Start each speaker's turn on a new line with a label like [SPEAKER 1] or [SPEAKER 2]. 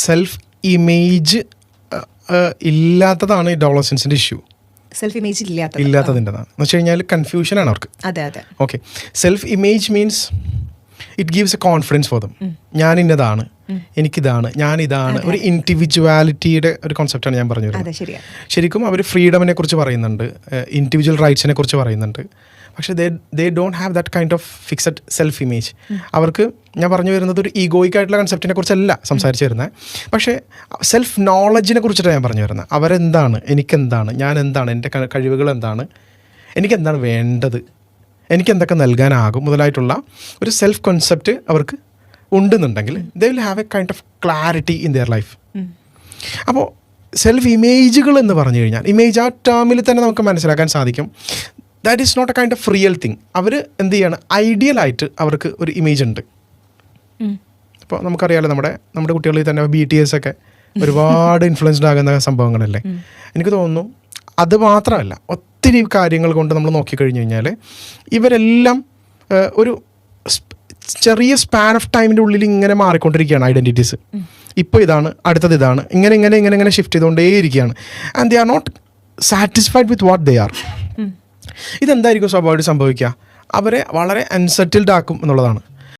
[SPEAKER 1] Self image ഇല്ലാത്തതാണ് ഈ അഡോളസൻസിൻ്റെ issue.
[SPEAKER 2] Self image
[SPEAKER 1] ഇല്ലാത്തതിൻ്റെതാണ് എന്ന് വെച്ച് കഴിഞ്ഞാൽ കൺഫ്യൂഷനാണ് അവർക്ക്.
[SPEAKER 2] അതെ.
[SPEAKER 1] Okay, self image means it gives A confidence for them. ഞാൻ ഇന്നതാണ്, എനിക്കിതാണ്, ഞാനിതാണ്. ഒരു ഇൻഡിവിജ്വാലിറ്റിയുടെ ഒരു കോൺസെപ്റ്റാണ് ഞാൻ പറഞ്ഞു വരുന്നത്. ശരിക്കും അവർ ഫ്രീഡമിനെ കുറിച്ച് പറയുന്നുണ്ട്, ഇൻഡിവിജ്വൽ റൈറ്റ്സിനെ കുറിച്ച് പറയുന്നുണ്ട്. പക്ഷേ they don't have that kind of fixed self image. അവർക്ക് ഞാൻ പറഞ്ഞു വരുന്നത് ഒരു ഈഗോയിക് ആയിട്ടുള്ള കൺസെപ്റ്റിനെ കുറിച്ചല്ല സംസാരിച്ച് വരുന്നത്, പക്ഷേ സെൽഫ് നോളജിനെ കുറിച്ചിട്ടാണ് ഞാൻ പറഞ്ഞു വരുന്നത്. അവരെന്താണ്, എനിക്കെന്താണ്, ഞാൻ എന്താണ്, എൻ്റെ കഴിവുകൾ എന്താണ്, എനിക്കെന്താണ് വേണ്ടത്, എനിക്കെന്തൊക്കെ നൽകാനാകും മുതലായിട്ടുള്ള ഒരു സെൽഫ് കോൺസെപ്റ്റ് അവർക്ക് ഉണ്ടെന്നുണ്ടെങ്കിൽ they will have a kind of clarity in their life. അപ്പോൾ സെൽഫ് ഇമേജുകൾ എന്ന് പറഞ്ഞു കഴിഞ്ഞാൽ, ഇമേജ് ആ ടേമിൽ തന്നെ നമുക്ക് മനസ്സിലാക്കാൻ സാധിക്കും, that is not a kind of real thing. അവർ എന്ത് ചെയ്യാണ്, ഐഡിയലായിട്ട് അവർക്ക് ഒരു ഇമേജ് ഉണ്ട്. ഇപ്പോൾ നമുക്കറിയാമല്ലോ, നമ്മുടെ കുട്ടികളിൽ തന്നെ BTS ഒക്കെ ഒരുപാട് ഇൻഫ്ലുവൻസ്ഡ് ആകുന്ന സംഭവങ്ങളല്ലേ. എനിക്ക് തോന്നുന്നു അത് മാത്രമല്ല, ഒത്തിരി കാര്യങ്ങൾ കൊണ്ട് നമ്മൾ നോക്കിക്കഴിഞ്ഞ് കഴിഞ്ഞാൽ ഇവരെല്ലാം ഒരു ചെറിയ സ്പാൻ ഓഫ് ടൈമിൻ്റെ ഉള്ളിൽ ഇങ്ങനെ മാറിക്കൊണ്ടിരിക്കുകയാണ് ഐഡൻറ്റിറ്റീസ്. ഇപ്പോൾ ഇതാണ്, അടുത്തത് ഇതാണ്, ഇങ്ങനെ ഷിഫ്റ്റ് ചെയ്തുകൊണ്ടേയിരിക്കുകയാണ്. And they are not satisfied with what they are. ഇതെന്തായിരിക്കും സ്വാഭാവികമായിട്ട് സംഭവിക്കുക, അവരെ വളരെ അൺസെറ്റിൽഡ് ആക്കും എന്നുള്ളതാണ്.